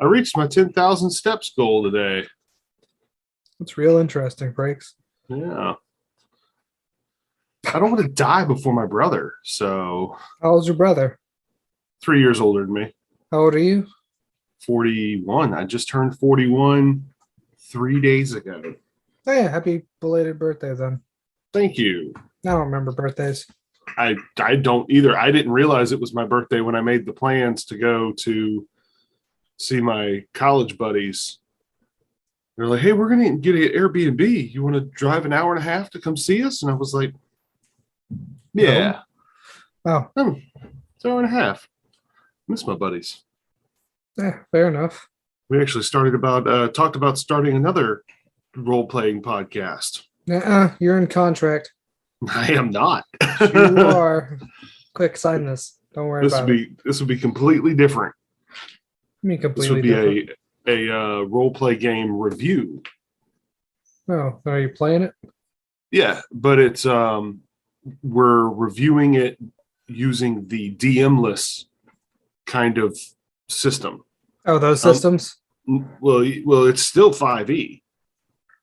reached my 10,000 steps goal today. It's real interesting, Frakes. Yeah. I don't want to die before my brother. So, How old's your brother? 3 years older than me. How old are you? 41. I just turned 41 3 days ago. Oh yeah, happy belated birthday then. Thank you. I don't remember birthdays. I don't either. I didn't realize it was my birthday when I made the plans to go to see my college buddies. They're like, hey, we're going to get an Airbnb. You want to drive an hour and a half to come see us? And I was like, yeah. No. Oh. It's an hour and a half. Miss my buddies. Yeah, fair enough. We actually talked about starting another role-playing podcast. You're in contract. I am not. You are. Quick, sign this. Don't worry about it. This would be completely different. I mean, completely this would be different. a role-play game review. Oh, are you playing it? Yeah, but it's we're reviewing it using the DM-less kind of system. Oh, those systems? Well, it's still 5e,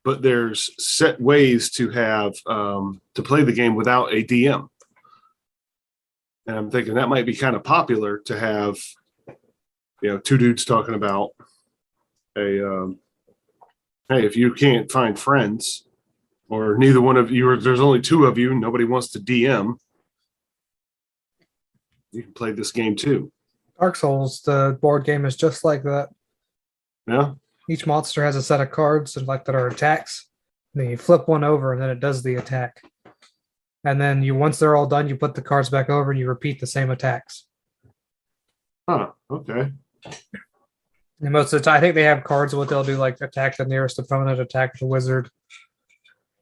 but there's set ways to have to play the game without a DM. And I'm thinking that might be kind of popular to have, two dudes talking about hey, if you can't find friends, or neither one of you, or there's only two of you, nobody wants to DM, you can play this game too. Dark Souls, the board game, is just like that. Yeah. Each monster has a set of cards and that are attacks. And then you flip one over and then it does the attack. And then once they're all done, you put the cards back over and you repeat the same attacks. Huh, okay. And most of the time, I think they have cards what they'll do, like attack the nearest opponent, attack the wizard,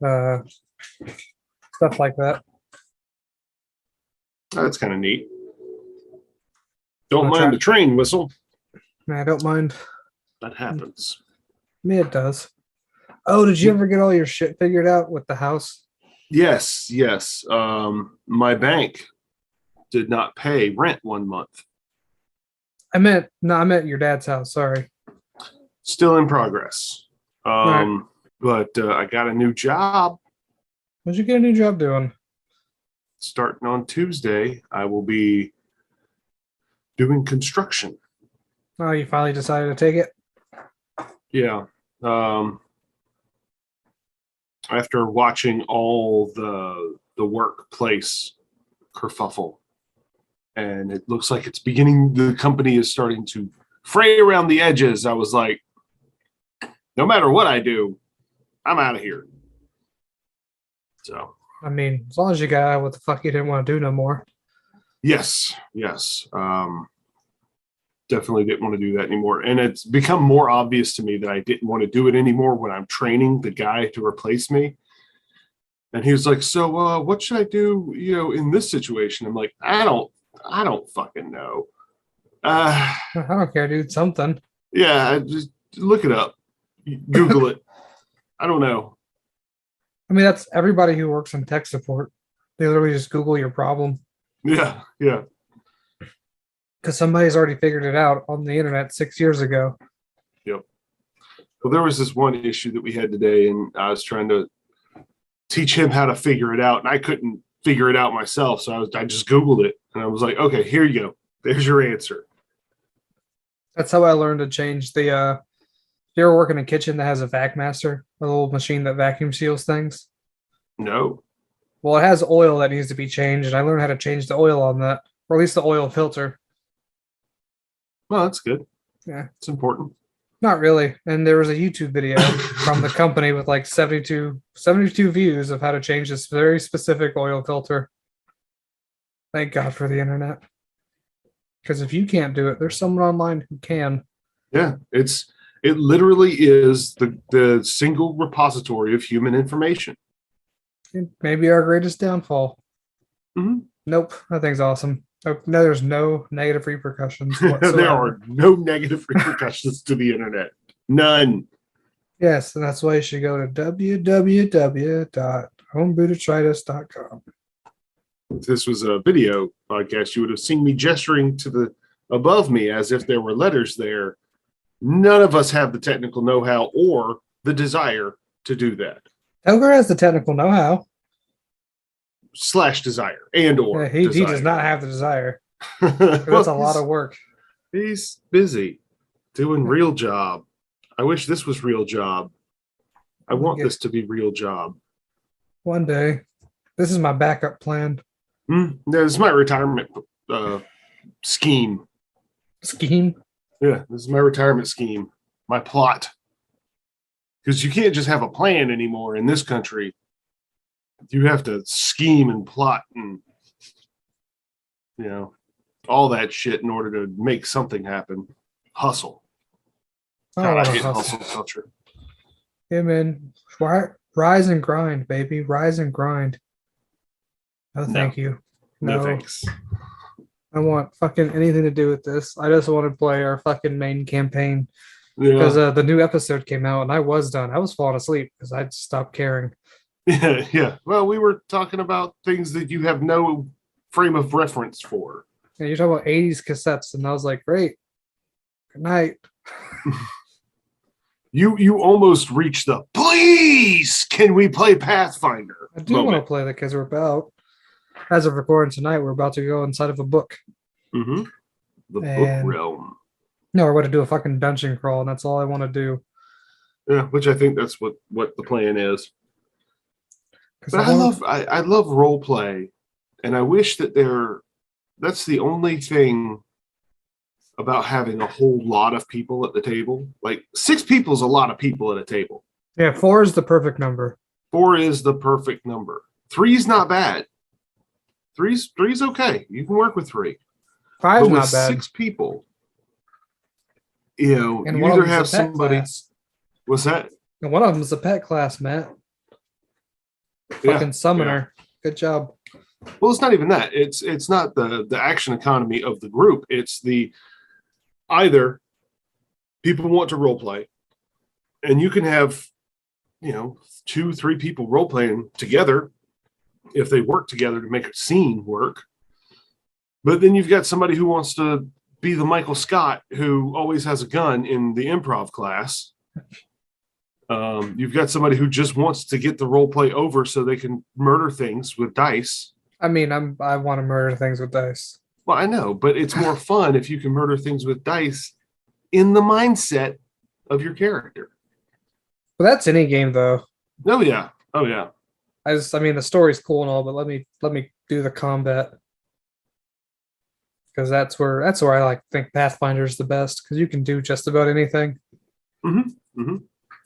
stuff like that. That's kind of neat. Don't mind the train whistle. I don't mind. That happens. I mean, it does. Oh, did you ever get all your shit figured out with the house? Yes. My bank did not pay rent 1 month. I meant your dad's house. Sorry. Still in progress. Right. But I got a new job. What'd you get a new job doing? Starting on Tuesday, I will be doing construction. Oh, you finally decided to take it? Yeah. After watching all the workplace kerfuffle, and it looks like the company is starting to fray around the edges, I was like, no matter what I do, I'm out of here. So, I mean, as long as you got out what the fuck you didn't want to do no more. Yes. Definitely didn't want to do that anymore. And it's become more obvious to me that I didn't want to do it anymore when I'm training the guy to replace me. And he was like, so what should I do, in this situation? I'm like, I don't fucking know. I don't care, dude. Something. Yeah, just look it up. Google it. I don't know. I mean, that's everybody who works in tech support. They literally just Google your problem. Yeah. Because somebody's already figured it out on the internet 6 years ago. Yep. Well, there was this one issue that we had today, and I was trying to teach him how to figure it out, and I couldn't figure it out myself. So I just Googled it, and I was like, okay, here you go. There's your answer. That's how I learned to change the. You ever work in a kitchen that has a vac master, a little machine that vacuum seals things? No. Well, it has oil that needs to be changed, and I learned how to change the oil on that, or at least the oil filter. Well, that's good. Yeah. It's important. Not really. And there was a YouTube video from the company with like 72 views of how to change this very specific oil filter. Thank God for the internet. Because if you can't do it, there's someone online who can. Yeah, it literally is the single repository of human information. It may be our greatest downfall. Mm-hmm. Nope, that thing's awesome. No, there's no negative repercussions whatsoever. There are no negative repercussions to the internet. None. Yes, and that's why you should go to www.homebootatritis.com. If this was a video podcast, you would have seen me gesturing to the above me as if there were letters there, None of us have the technical know-how or the desire to do that. Toger has the technical know-how. / desire and or He does not have the desire. That's That's a lot of work. He's busy doing real job. I wish this was real job. I want this to be real job. One day. This is my backup plan. This is my retirement scheme. Scheme? Yeah, this is my retirement scheme. My plot. Because you can't just have a plan anymore in this country. You have to scheme and plot and, all that shit in order to make something happen. Hustle. God, I hate hustle culture. Yeah, man. Rise and grind, baby. Rise and grind. No, thank you. No thanks. I want fucking anything to do with this. I just want to play our fucking main campaign. Because the new episode came out and I was done. I was falling asleep because I'd stopped caring. Yeah. Well, we were talking about things that you have no frame of reference for. And you're talking about 80s cassettes, and I was like, great. Good night. You almost reached the please can we play Pathfinder? I do want to play that because we're about, as of recording tonight, we're about to go inside of a book. Mm-hmm. The book realm. No, we're about to do a fucking dungeon crawl, and that's all I want to do. Yeah, which I think that's what the plan is. But I love role play, and I wish that that's the only thing about having a whole lot of people at the table. Like 6 people is a lot of people at a table. Yeah, 4 is the perfect number. 4 is the perfect number. 3 is not bad. 3's okay. You can work with 3. 5 is not bad. 6 people, you and either have somebody. Class. What's that? And one of them is a pet class, Matt. Fucking summoner. Yeah. Good job. Well, it's not even that. It's not the action economy of the group. It's either people want to role play, and you can have 2-3 people role playing together if they work together to make a scene work. But then you've got somebody who wants to be the Michael Scott who always has a gun in the improv class. You've got somebody who just wants to get the role play over so they can murder things with dice. I mean, I want to murder things with dice. Well, I know, but it's more fun if you can murder things with dice in the mindset of your character. Well, that's any game, though. Oh yeah. I mean, the story's cool and all, but let me do the combat, because that's where I think Pathfinder's the best, because you can do just about anything. Mm-hmm. Mm-hmm.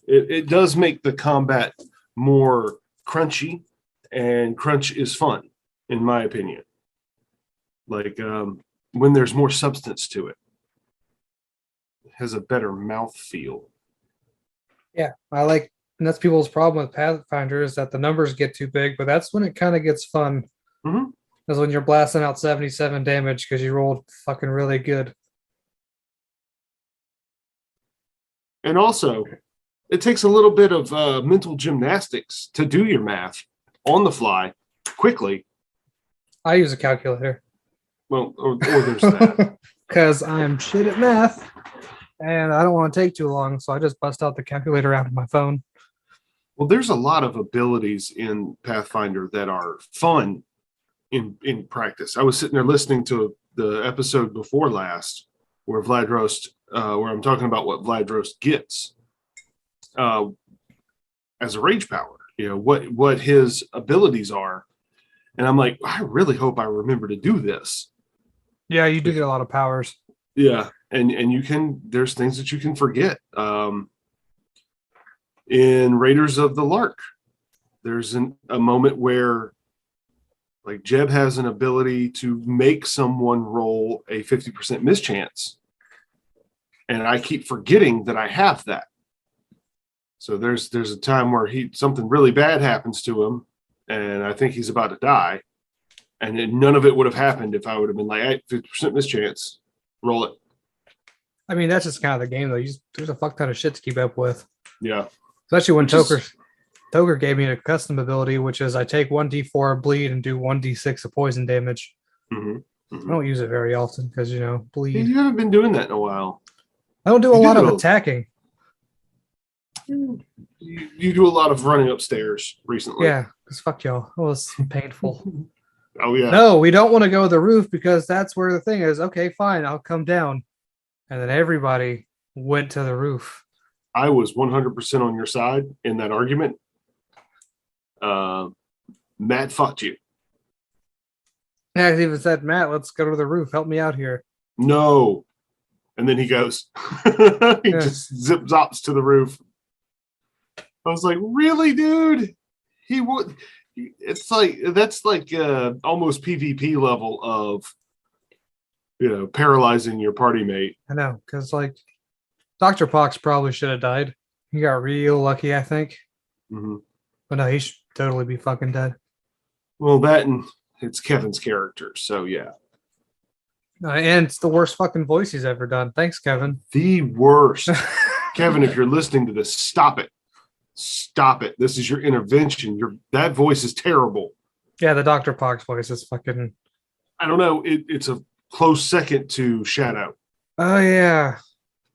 It does make the combat more crunchy, and crunch is fun, in my opinion. Like when there's more substance to it. It has a better mouth feel. Yeah, and that's people's problem with Pathfinder is that the numbers get too big, but that's when it kind of gets fun. Mm-hmm. Is when you're blasting out 77 damage because you rolled fucking really good. And also, it takes a little bit of mental gymnastics to do your math on the fly quickly. I use a calculator. Well, or there's that. Because I'm shit at math, and I don't want to take too long, so I just bust out the calculator out of my phone. Well, there's a lot of abilities in Pathfinder that are fun in practice. I was sitting there listening to the episode before last where Vladrost, where I'm talking about what Vladrost gets as a rage power, what his abilities are. And I'm like, I really hope I remember to do this. Yeah, you do get a lot of powers. Yeah, and there's things that you can forget. In Raiders of the Lark, there's a moment where like Jeb has an ability to make someone roll a 50% mischance. And I keep forgetting that I have that. So there's a time where something really bad happens to him, and I think he's about to die. And none of it would have happened if I would have been like, hey, 50% mischance, roll it. I mean, that's just kind of the game, though. There's a fuck ton of shit to keep up with. Yeah. Especially when Toger gave me a custom ability, which is I take 1d4 of bleed and do 1d6 of poison damage. Mm-hmm. Mm-hmm. I don't use it very often because, bleed. You haven't been doing that in a while. I don't do a You lot of do. attacking. You do a lot of running upstairs recently. Yeah, because fuck y'all. It was painful. Oh yeah. No, we don't want to go to the roof because that's where the thing is. Okay, fine, I'll come down. And then everybody went to the roof. I was 100% on your side in that argument. Matt fucked you. Yeah, I even said, Matt, let's go to the roof. Help me out here. No. And then he goes, he just zip zops to the roof. I was like, really, dude? He would. It's like, that's like almost PvP level of, paralyzing your party mate. I know, because like Dr. Pox probably should have died. He got real lucky, I think. Mm-hmm. But no, he should totally be fucking dead. Well, that and it's Kevin's character. So yeah. And it's the worst fucking voice he's ever done. Thanks, Kevin. The worst. Kevin, if you're listening to this, stop it. Stop it. This is your intervention. That voice is terrible. Yeah, the Dr. Pox voice is fucking. I don't know. It's a close second to Shadow. Oh yeah,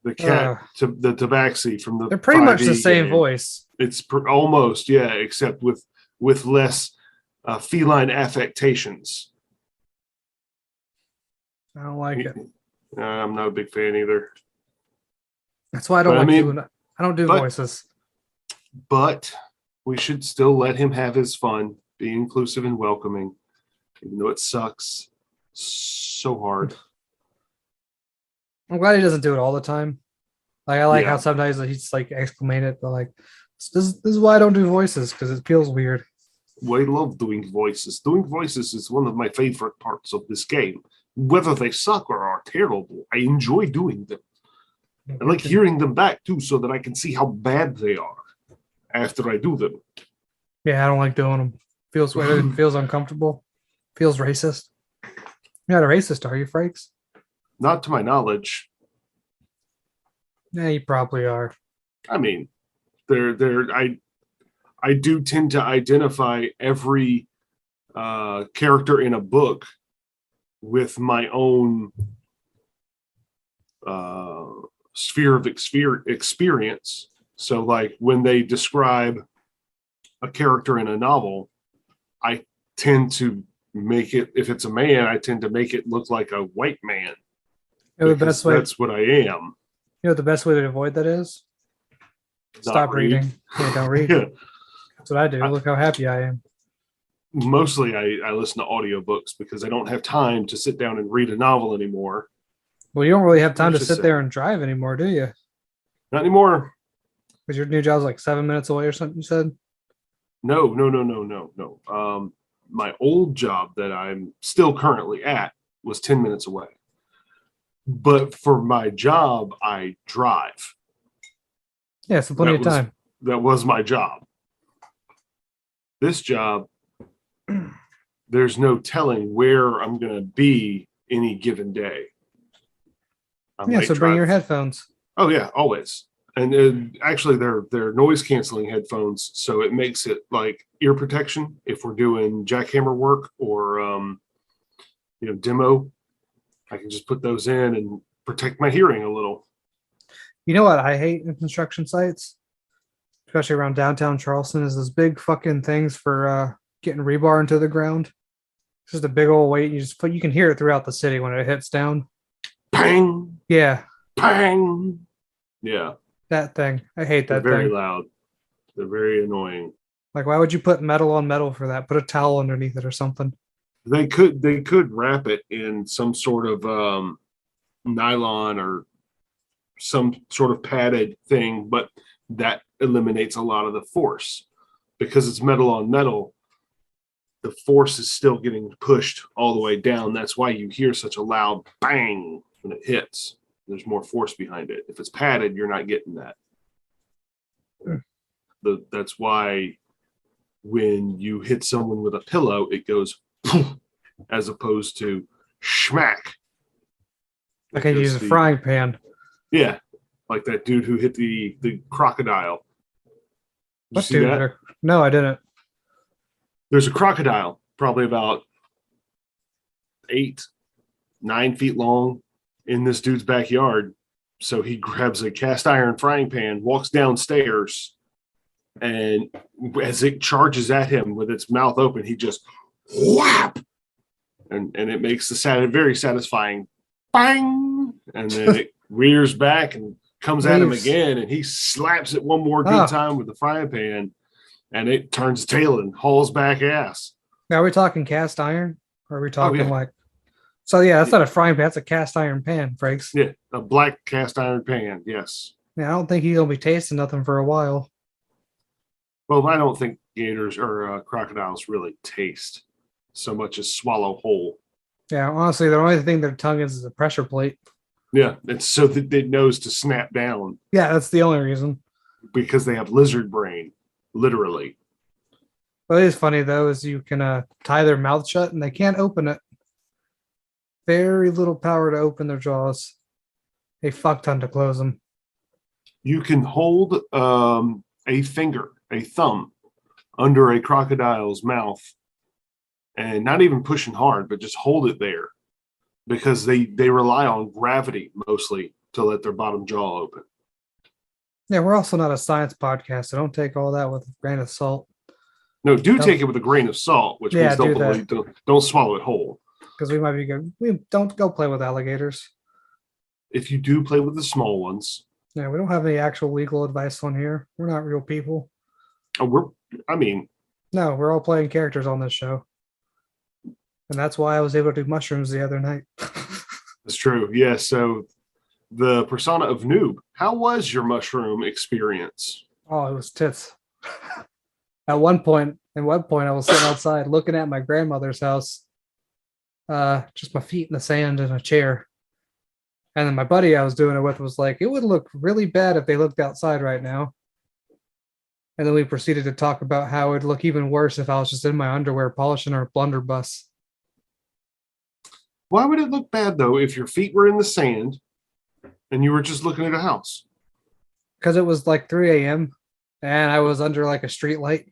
the cat, to the Tabaxi from the. They're pretty much 5e the same game. voice. It's almost, yeah, except with less feline affectations. I don't like it. I'm not a big fan either. That's why I don't I don't do voices. But we should still let him have his fun, be inclusive and welcoming, even though it sucks so hard. I'm glad he doesn't do it all the time. Like I like Yeah. how sometimes he's like exclamate it, but like this is why I don't do voices, because it feels weird. Well, I love doing voices. Doing voices is one of my favorite parts of this game. Whether they suck or are terrible, I enjoy doing them. I like hearing them back too, so that I can see how bad they are after I do them. Yeah, I don't like doing them. Feels weird. It feels uncomfortable. Feels racist. You're not a racist, are you, Frakes? Not to my knowledge. Yeah, you probably are. I mean, I do tend to identify every character in a book with my own sphere of experience. So, like when they describe a character in a novel, I tend to make it, if it's a man, I tend to make it look like a white man. You know, the best way. That's what I am. You know what the best way to avoid that is? Stop reading. Yeah, don't read. Yeah. That's what I do. Look how happy I am. Mostly I listen to audiobooks because I don't have time to sit down and read a novel anymore. Well, you don't really have time to sit there and drive anymore, do you? Not anymore. Because your new job's like 7 minutes away or something, you said? No. My old job that I'm still currently at was 10 minutes away. But for my job, I drive. Yeah, so plenty of time. That was my job. This job, there's no telling where I'm going to be any given day. So bring your headphones. Oh yeah, always. And actually, they're noise canceling headphones, so it makes it like ear protection if we're doing jackhammer work or demo. I can just put those in and protect my hearing a little. You know what I hate in construction sites, especially around downtown Charleston, is those big fucking things for getting rebar into the ground. It's just a big old weight. You can hear it throughout the city when it hits down. Pang! Yeah. Pang! Yeah. That thing. I hate that thing. They're very loud. They're very annoying. Like, why would you put metal on metal for that? Put a towel underneath it or something. They could wrap it in some sort of nylon or some sort of padded thing, but that eliminates a lot of the force. Because it's metal on metal, the force is still getting pushed all the way down. That's why you hear such a loud bang when it hits. There's more force behind it. If it's padded, you're not getting that. That's why when you hit someone with a pillow, it goes poof, as opposed to schmack. I can use a frying pan. Yeah, like that dude who hit the crocodile. Did What dude? That? No, I didn't. There's a crocodile, probably about 8-9 feet long, in this dude's backyard, So he grabs a cast iron frying pan, walks downstairs, and as it charges at him with its mouth open, he just whap, and it makes the very satisfying bang, and then it rears back and comes at him again, and he slaps it one more good time with the frying pan, and it turns tail and hauls back ass. Now, are we talking cast iron? Or are we talking like... So, yeah, that's not a frying pan. That's a cast iron pan, Frakes. Yeah, a black cast iron pan, yes. Yeah, I don't think he's going to be tasting nothing for a while. Well, I don't think gators or crocodiles really taste so much as swallow whole. Yeah, honestly, the only thing their tongue is a pressure plate. Yeah, it's so that it knows to snap down. Yeah, that's the only reason. Because they have lizard brain, literally. What is funny, though, is you can tie their mouth shut and they can't open it. Very little power to open their jaws. A fuck ton to close them. You can hold a thumb, under a crocodile's mouth, and not even pushing hard, but just hold it there, because they rely on gravity mostly to let their bottom jaw open. Yeah, we're also not a science podcast, so don't take all that with a grain of salt. No, take it with a grain of salt, which means don't swallow it whole. Because we might be good. We don't go play with alligators. If you do play with the small ones. Yeah, we don't have any actual legal advice on here. We're not real people. No, we're all playing characters on this show. And that's why I was able to do mushrooms the other night. That's true. Yeah, so the persona of noob. How was your mushroom experience? Oh, it was tits. At one point, I was sitting outside looking at my grandmother's house. Just my feet in the sand in a chair. And then my buddy I was doing it with was like, it would look really bad if they looked outside right now. And then we proceeded to talk about how it would look even worse if I was just in my underwear polishing our blunderbuss. Why would it look bad, though, if your feet were in the sand and you were just looking at a house? Because it was like 3 a.m. and I was under like a street light.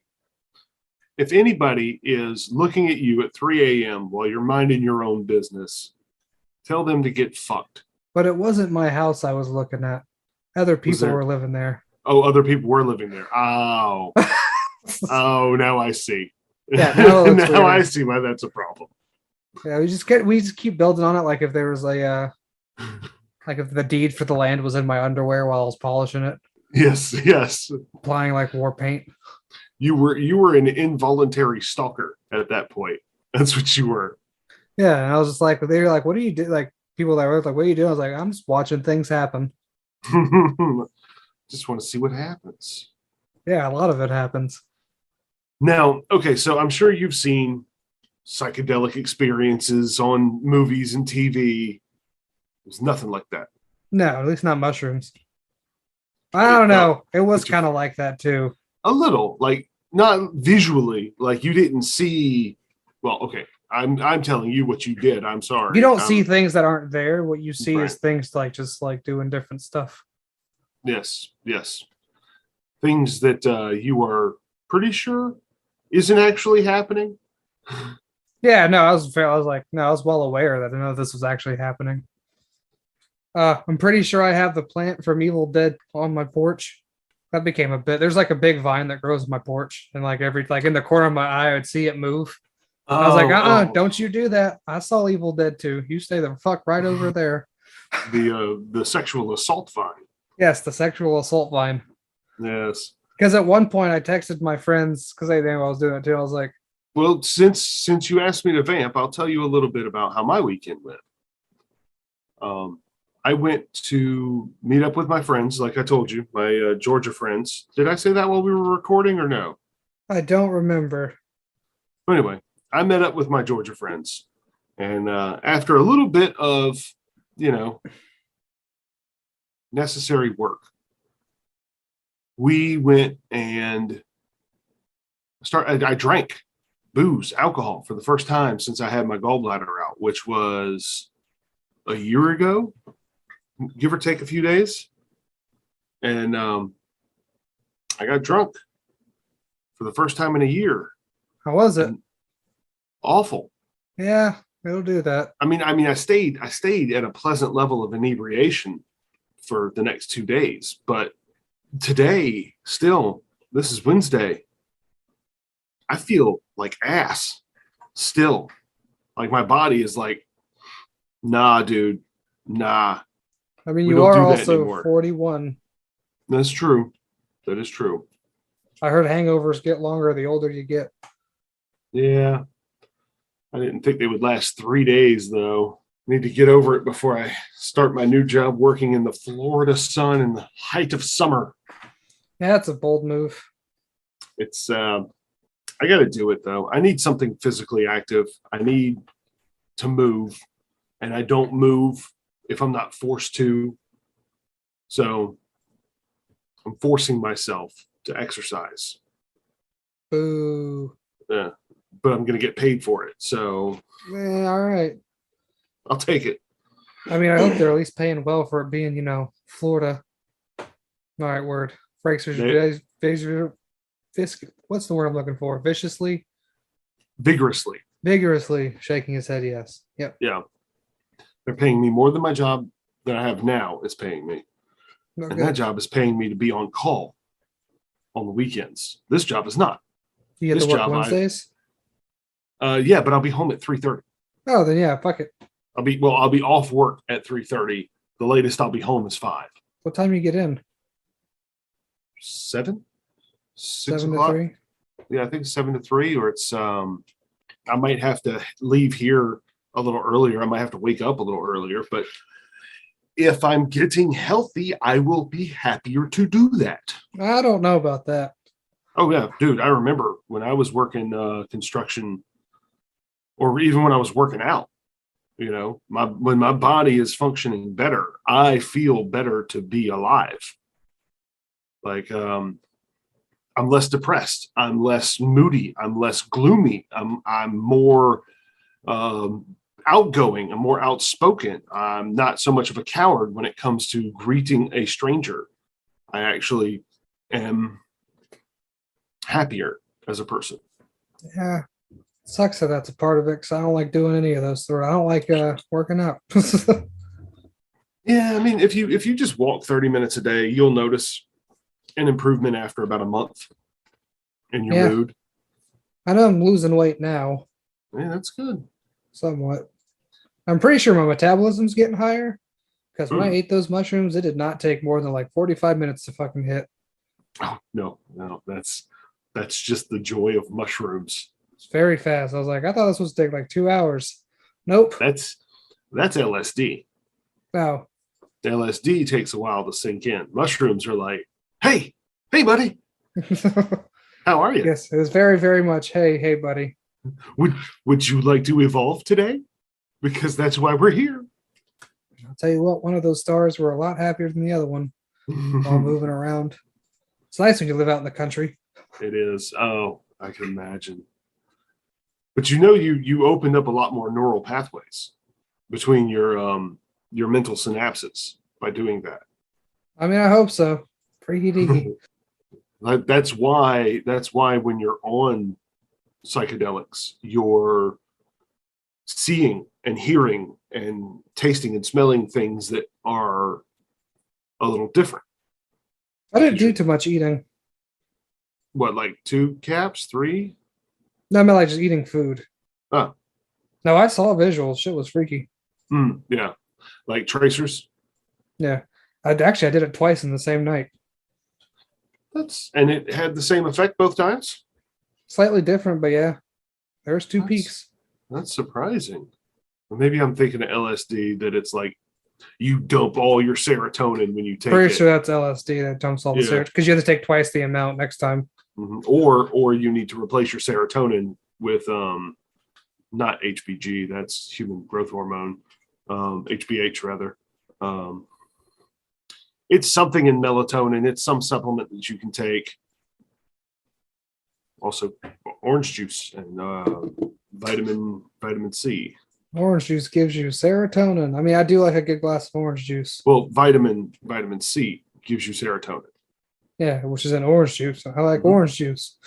If anybody is looking at you at 3 a.m. while you're minding your own business, tell them to get fucked. But it wasn't my house I was looking at. Other people were living there. Oh, other people were living there. Oh. Oh, now I see. Yeah, now I see why that's a problem. Yeah, we just keep building on it, like if there was like if the deed for the land was in my underwear while I was polishing it. Yes. Applying like war paint. You were an involuntary stalker at that point. That's what you were. Yeah, and I was just like, they were like, "What do you do?" Like people that were like, "What are you doing?" I was like, "I'm just watching things happen." Just want to see what happens. Yeah, a lot of it happens. Now, okay, so I'm sure you've seen psychedelic experiences on movies and TV. There's nothing like that. No, at least not mushrooms. I don't know. It was kind of like that too. A little, like not visually, like you didn't see. Well, okay, I'm telling you what you did. I'm sorry. You don't see things that aren't there. What you see is things like just like doing different stuff. Yes. Things that you are pretty sure isn't actually happening. Yeah, no, I was well aware that I know this was actually happening. I'm pretty sure I have the plant from Evil Dead on my porch. That became a bit. There's like a big vine that grows on my porch, and like in the corner of my eye, I would see it move. I was like, don't you do that. I saw Evil Dead 2. You stay the fuck right over there. The sexual assault vine. Yes, the sexual assault vine. Yes. Because at one point I texted my friends because they knew I was doing it too. I was like, well, since you asked me to vamp, I'll tell you a little bit about how my weekend went. I went to meet up with my friends, like I told you, my Georgia friends. Did I say that while we were recording or no? I don't remember. Anyway, I met up with my Georgia friends. And after a little bit of, necessary work, we went and I drank booze, alcohol for the first time since I had my gallbladder out, which was a year ago, give or take a few days. And I got drunk for the first time in a year. How was it? Awful. Yeah, it'll do that. I mean, I stayed at a pleasant level of inebriation for the next 2 days. But today, still, this is Wednesday. I feel like ass still. Like my body is like, nah, dude, nah. I mean, We you don't are do that also anymore. 41. That's true. That is true. I heard hangovers get longer the older you get. Yeah. I didn't think they would last 3 days, though. Need to get over it before I start my new job working in the Florida sun in the height of summer. Yeah, that's a bold move. It's, I got to do it, though. I need something physically active. I need to move, and I don't move if I'm not forced to. So I'm forcing myself to exercise. Boo. Yeah, but I'm going to get paid for it. So All right. I'll take it. I mean, I hope they're at least paying well for it being, Florida. All right, word. Frakes what's the word I'm looking for? Vigorously. Vigorously shaking his head. Yes. Yep. Yeah. They're paying me more than my job that I have now is paying me. Okay. And that job is paying me to be on call on the weekends. This job is not. You get this to work job, Wednesdays? Yeah, but I'll be home at 3:30. Oh, then yeah, fuck it. I'll be off work at 3:30. The latest I'll be home is 5. What time you get in? 7? 6 7 to o'clock? 3? Yeah, I think 7 to 3, or it's I might have to leave here a little earlier. I might have to wake up a little earlier, but if I'm getting healthy, I will be happier to do that. I don't know about that. Oh yeah, dude, I remember when I was working construction, or even when I was working out, when my body is functioning better, I feel better to be alive. Like I'm less depressed, I'm less moody, I'm less gloomy, I'm more outgoing, I'm more outspoken. I'm not so much of a coward when it comes to greeting a stranger. I actually am happier as a person. Yeah. Sucks that that's a part of it because I don't like doing any of those. I don't like working out. Yeah, I mean, if you just walk 30 minutes a day, you'll notice an improvement after about a month in your mood. I know I'm losing weight now. Yeah, that's good. Somewhat. I'm pretty sure my metabolism's getting higher because when I ate those mushrooms, it did not take more than like 45 minutes to fucking hit. Oh, no, that's just the joy of mushrooms. It's very fast. I was like, I thought this was take like 2 hours. Nope. That's LSD. Wow. LSD takes a while to sink in. Mushrooms are like, hey, buddy. How are you? Yes, it was very, very much, hey, buddy. Would you like to evolve today? Because that's why we're here. I'll tell you what, one of those stars were a lot happier than the other one while moving around. It's nice when you live out in the country. It is. Oh, I can imagine. But you opened up a lot more neural pathways between your mental synapses by doing that. I mean, I hope so. Freaky deaky. That's why when you're on psychedelics, you're seeing and hearing and tasting and smelling things that are a little different. I didn't do too much eating. What, like 2 caps, 3? No, I mean like just eating food. Oh. No, I saw visuals. Shit was freaky. Yeah. Like tracers. Yeah. I did it twice in the same night. And it had the same effect both times? Slightly different, but yeah. There's 2 peaks. That's surprising. Maybe I'm thinking of LSD, that it's like you dump all your serotonin when you take it. Pretty sure that's LSD that dumps all the serotonin because you have to take twice the amount next time. Or you need to replace your serotonin with not HBG, that's human growth hormone, HBH rather. It's something in melatonin. It's some supplement that you can take. Also, orange juice and vitamin C. Orange juice gives you serotonin. I mean, I do like a good glass of orange juice. Well, vitamin C gives you serotonin. Yeah, which is in orange juice. I like orange juice.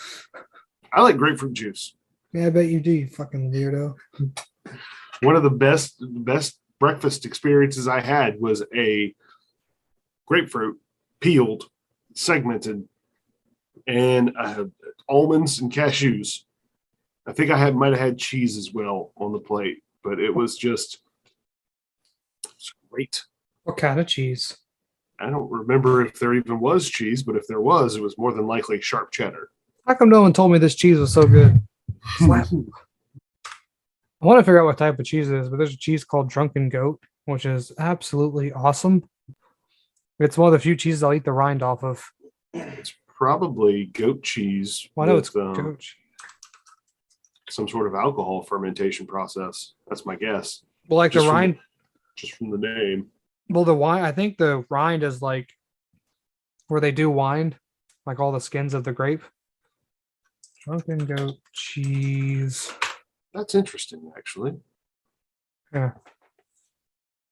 I like grapefruit juice. Yeah, I bet you do, you fucking weirdo. One of the best breakfast experiences I had was a grapefruit, peeled, segmented, and I had almonds and cashews. I think might have had cheese as well on the plate, but it was great. What kind of cheese? I don't remember if there even was cheese, but if there was, it was more than likely sharp cheddar. How come no one told me this cheese was so good? Slap. I want to figure out what type of cheese it is, but there's a cheese called Drunken Goat, which is absolutely awesome. It's one of the few cheeses I'll eat the rind off of. It's probably goat cheese. Well, I know it's goat cheese. Some sort of alcohol fermentation process. That's my guess. Well, like the rind, just from the name. Well, the wine, I think the rind is like where they do wine, like all the skins of the grape. Drunken Goat cheese. That's interesting, actually. Yeah.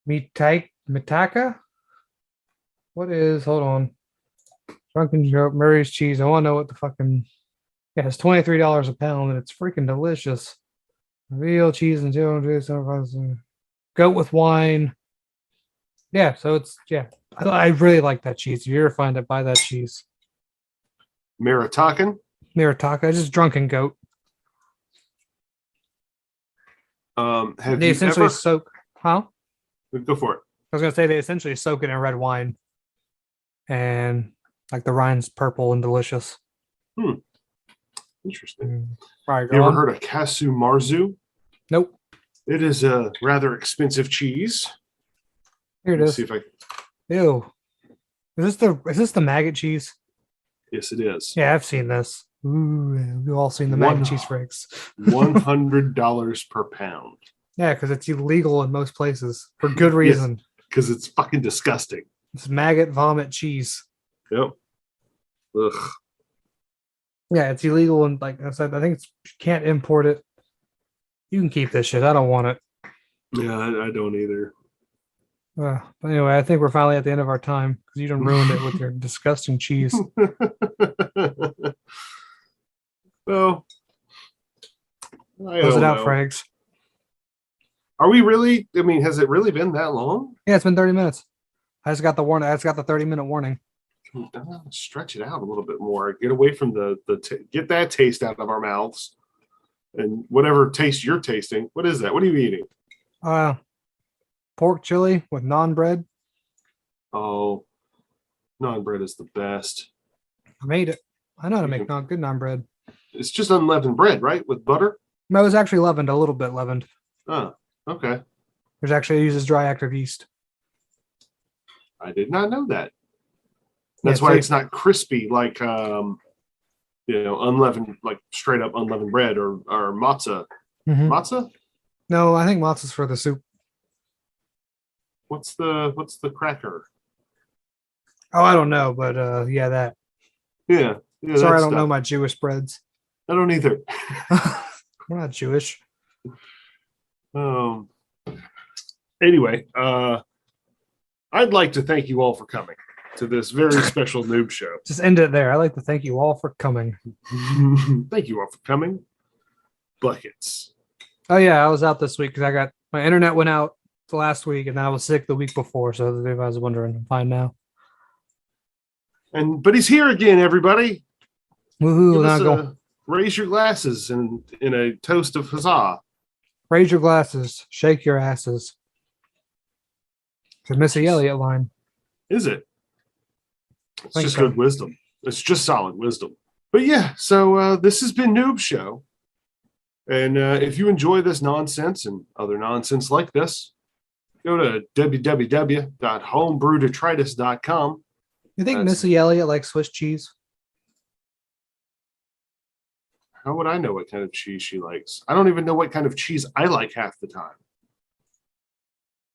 Mitaka? What is, hold on. Drunken Goat, Murray's cheese. I want to know what the fucking, yeah, it's $23 a pound and it's freaking delicious. Real cheese and goat with wine. Yeah, so it's, yeah, I really like that cheese. If you ever find it, buy that cheese. Maritakan? Mirataka, just Drunken Goat. Have they you essentially ever... soak, huh? Go for it. I was gonna say they essentially soak it in red wine, and like the rind's purple and delicious. Interesting. All right, you ever heard of Kasu Marzu? Nope. It is a rather expensive cheese. Here it is. See if I... Ew. Is this the maggot cheese? Yes, it is. Yeah, I've seen this. Ooh, we've all seen the maggot cheese Frakes. $100 per pound. Yeah, because it's illegal in most places for good reason. Because it's fucking disgusting. It's maggot vomit cheese. Yep. Ugh. Yeah, it's illegal, and like I said, I think you can't import it. You can keep this shit. I don't want it. Yeah, I don't either. But anyway, I think we're finally at the end of our time because you done ruined it with your disgusting cheese. Well, Close it out, Frakes. Are we really? I mean, has it really been that long? Yeah, it's been 30 minutes. I just got the warning. I just got the 30-minute warning. Stretch it out a little bit more. Get away from get that taste out of our mouths, and whatever taste you're tasting. What is that? What are you eating? Pork chili with naan bread. Oh, naan bread is the best. I made it. I know how to make good naan bread. It's just unleavened bread, right? With butter? No, it was actually leavened, a little bit leavened. Oh, okay. There's actually, it uses dry active yeast. I did not know that. That's why it's not crispy like unleavened, like straight up unleavened bread or matzah. Mm-hmm. Matzah? No, I think matzah's for the soup. What's the cracker? Oh, I don't know, but yeah, that. Yeah. Sorry, I don't know my Jewish breads. I don't either. We're not Jewish. Anyway, I'd like to thank you all for coming to this very special noob show. Just end it there. I'd like to thank you all for coming. Thank you all for coming. Buckets. Oh yeah, I was out this week because my internet went out the last week, and then I was sick the week before. So if I was wondering, I'm fine now. But he's here again, everybody. Woohoo! Raise your glasses in a toast of huzzah. Raise your glasses, shake your asses. The Missy Elliott line. Is it? It's just good wisdom. It's just solid wisdom. But yeah, so this has been Noob Show. And if you enjoy this nonsense and other nonsense like this, go to www.homebrewdetritus.com. You think Missy Elliott likes Swiss cheese? How would I know what kind of cheese she likes? I don't even know what kind of cheese I like half the time.